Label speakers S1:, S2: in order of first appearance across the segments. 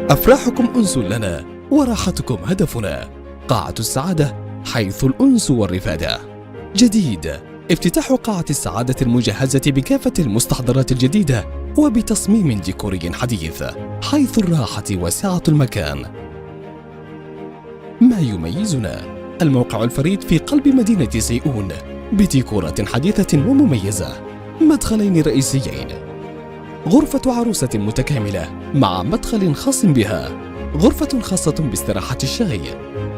S1: أفراحكم أنس لنا وراحتكم هدفنا. قاعة السعادة حيث الأنس والرفادة. جديد افتتاح قاعة السعادة المجهزة بكافة المستحضرات الجديدة وبتصميم ديكوري حديث، حيث الراحة وسعة المكان. ما يميزنا الموقع الفريد في قلب مدينة سيئون بديكورات حديثة ومميزة، مدخلين رئيسيين، غرفة عروسة متكاملة مع مدخل خاص بها، غرفة خاصة باستراحة الشاي،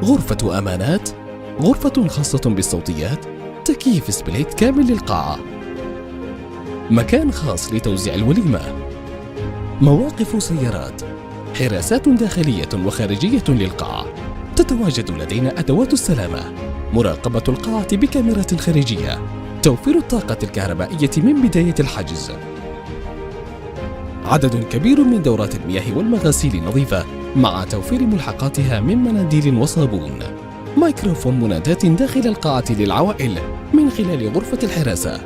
S1: غرفة أمانات، غرفة خاصة بالصوتيات، تكييف سبليت كامل للقاعة، مكان خاص لتوزيع الوليمة، مواقف سيارات، حراسات داخلية وخارجية للقاعة. تتواجد لدينا أدوات السلامة، مراقبة القاعة بكاميرات خارجية، توفير الطاقة الكهربائية من بداية الحجز، عدد كبير من دورات المياه والمغاسيل النظيفة مع توفير ملحقاتها من مناديل وصابون، ميكروفون منادات داخل القاعة للعوائل من خلال غرفة الحراسة،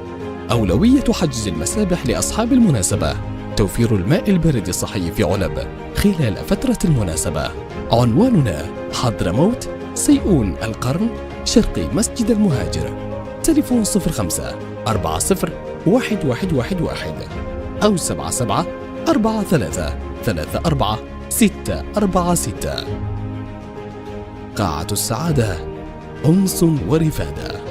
S1: أولوية حجز المسابح لأصحاب المناسبة، توفير الماء البارد الصحي في علب خلال فترة المناسبة. عنواننا حضرموت، سيئون القرن، شرقي مسجد المهاجر. تليفون 05 40 1111 أو 77 43 34 646. قاعة السعادة، أنس ورفادة.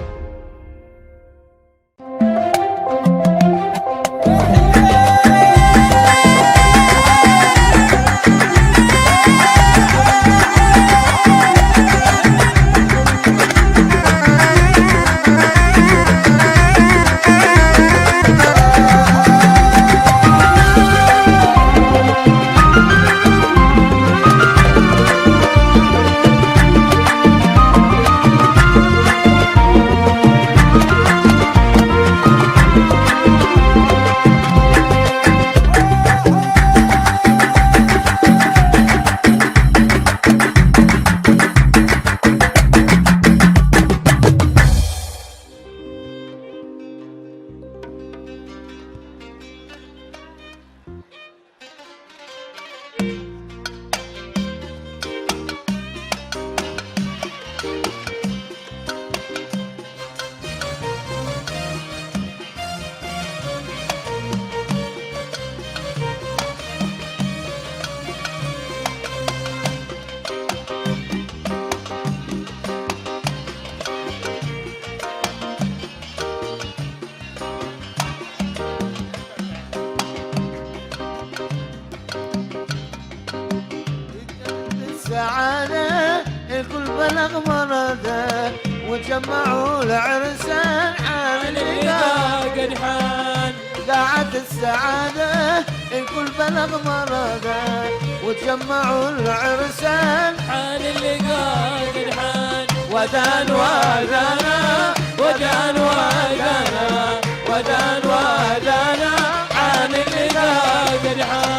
S2: السعادة الكل بلغ مرده وجمعوا العرسان حان اللقاء قد حان. قاعة السعادة الكل بلغ مرده وجمعوا العرسان حان اللقاء قد حان. ودان ودانا ودان ودانا ودان ودانا حان اللقاء قد حان.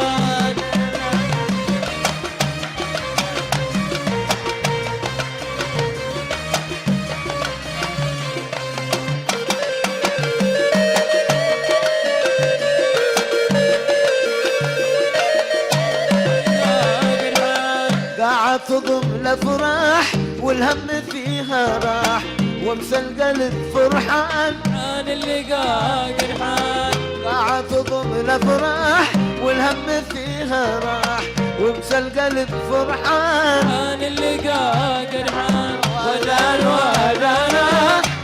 S2: تضم الافراح والهم فيها راح وامسى القلب فرحان حان اللقاء قد حان. قاعة تضم الافراح والهم فيها راح وامسى القلب فرحان حان اللقاء قد حان. ودان ودانا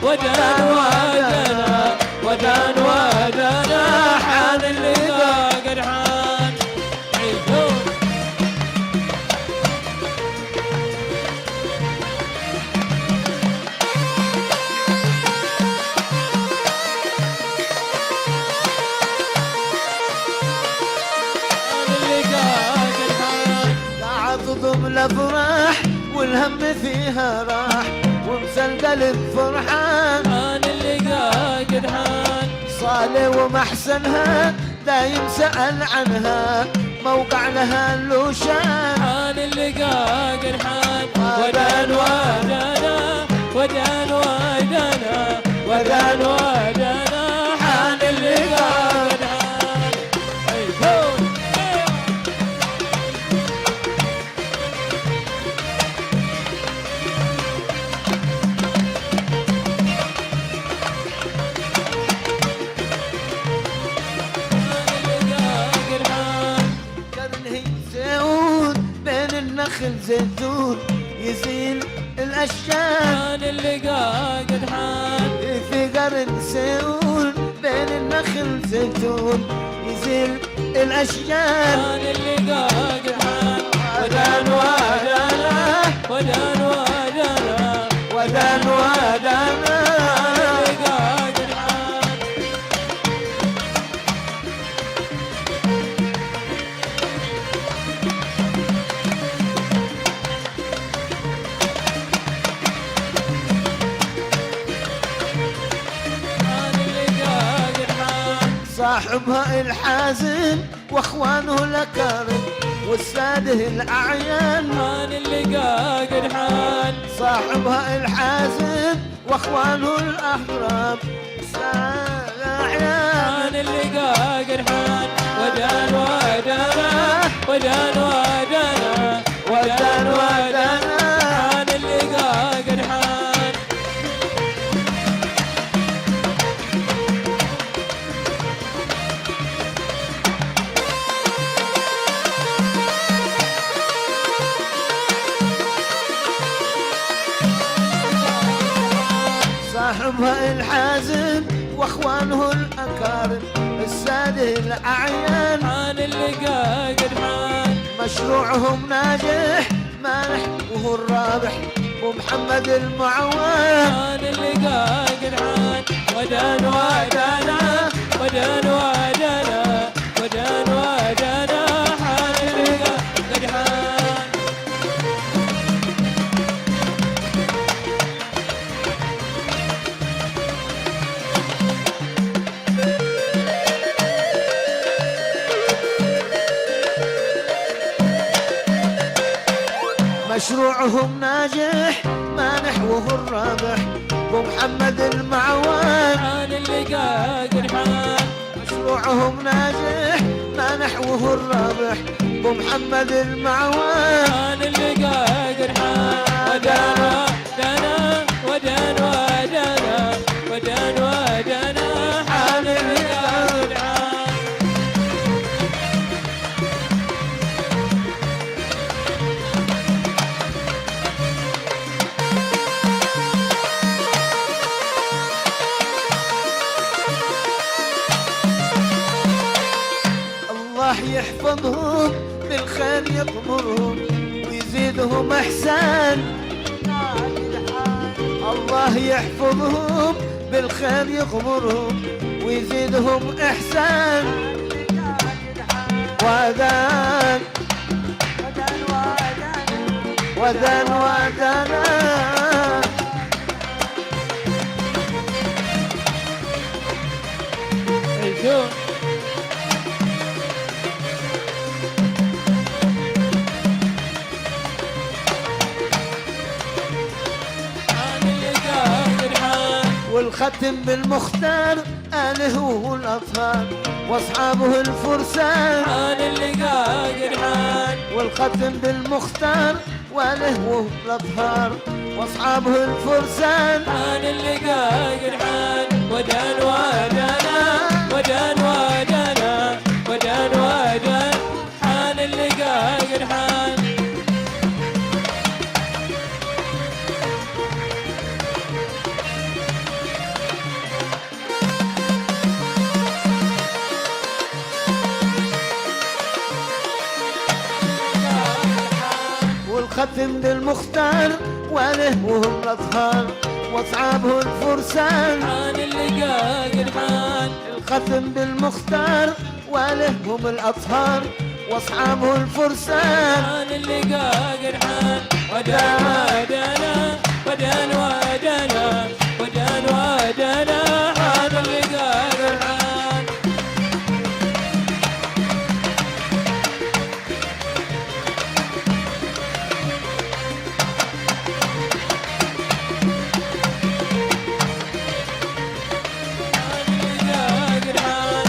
S2: ودان ودانا ودان ودانا حان اللقاء قد حان. تضم الافراح والهم فيها راح وامسى القلب فرحان حان اللقاء قد حان. صالح ومحسنها دايم سأل عنها موقع لها اللوشان حان اللقاء قد حان. ودان ودانا ودان ودانا ودان ودانا حان اللقاء قد حان. يزيل الأشجار
S3: اللقاء قد حان
S2: في قرن سيئون بين النخل زيتون يزيل الأشجار
S3: اللقاء قد حان
S2: ودان ودانا
S3: ودان ودانا
S2: ودان ودانا
S3: اللقاء قد حان اللقاء قد حان
S2: صاحبها الحازم واخوانه الاكارم والساده الاعيان
S3: اللقاء قد حان
S2: صاحبها الحازم واخوانه الاحرام الساده الاعيان
S3: اللقاء قد حان ودان ودانا ودان ودانا
S2: ودان ودانا
S3: اللقاء قد حان
S2: صاحبها الحازم واخوانه الاكارم الساده الاعيان
S3: اللقاء قد حان
S2: مشروعهم ناجح مانح وهو الرابح ومحمد المعوان
S3: اللقاء قد حان ودان ودانا ودان ودانا ودان ودانا اللقاء قد حان
S2: مشروعهم ناجح مانح وهو الرابح ومحمد المعوان
S3: اللقاء قد حان
S2: مشروعهم ناجح مانح وهو الرابح ومحمد المعوان
S3: اللقاء قد حان ودان ودانا ودان ودانا ودان ودانا اللقاء قد حان
S2: الله يحفظهم بالخير يغمرهم ويزيدهم احسان الله يحفظهم بالخير يغمرهم ويزيدهم احسان ودان ودان ودانا
S3: الجون اللقاء قد حان
S2: والختم بالمختار آله والأطهار وأصحابه الفرسان
S3: اللقاء قد حان
S2: والختم بالمختار وآله والأطهار وأصحابه الفرسان
S3: اللقاء قد حان ودان ودانا ودان ودانا ودان ودان اللقاء قد حان
S2: والختم بالمختار وآله وهم الأطهار وأصحابه الفرسان
S3: اللقاء قد حان
S2: الختم بالمختار وآله هم الأطهار وأصحابه الفرسان
S3: اللقاء قد حان ودان ودانا ودان ودانا ودان ودانا اللقاء قد حان اللقاء قد حان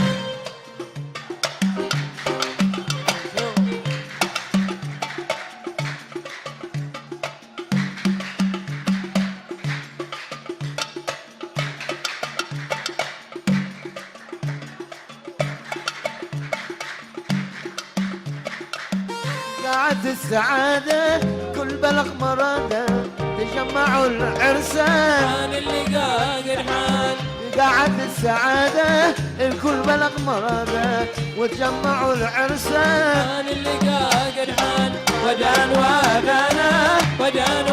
S2: ساعة السعادة كل بلغ مراده تجمعوا العرسان
S3: حان اللقاء قرحان
S2: قاعد السعادة الكل بلغ مراده وتجمعوا العرسان
S3: حان اللقاء قرحان ودان ودانا ودان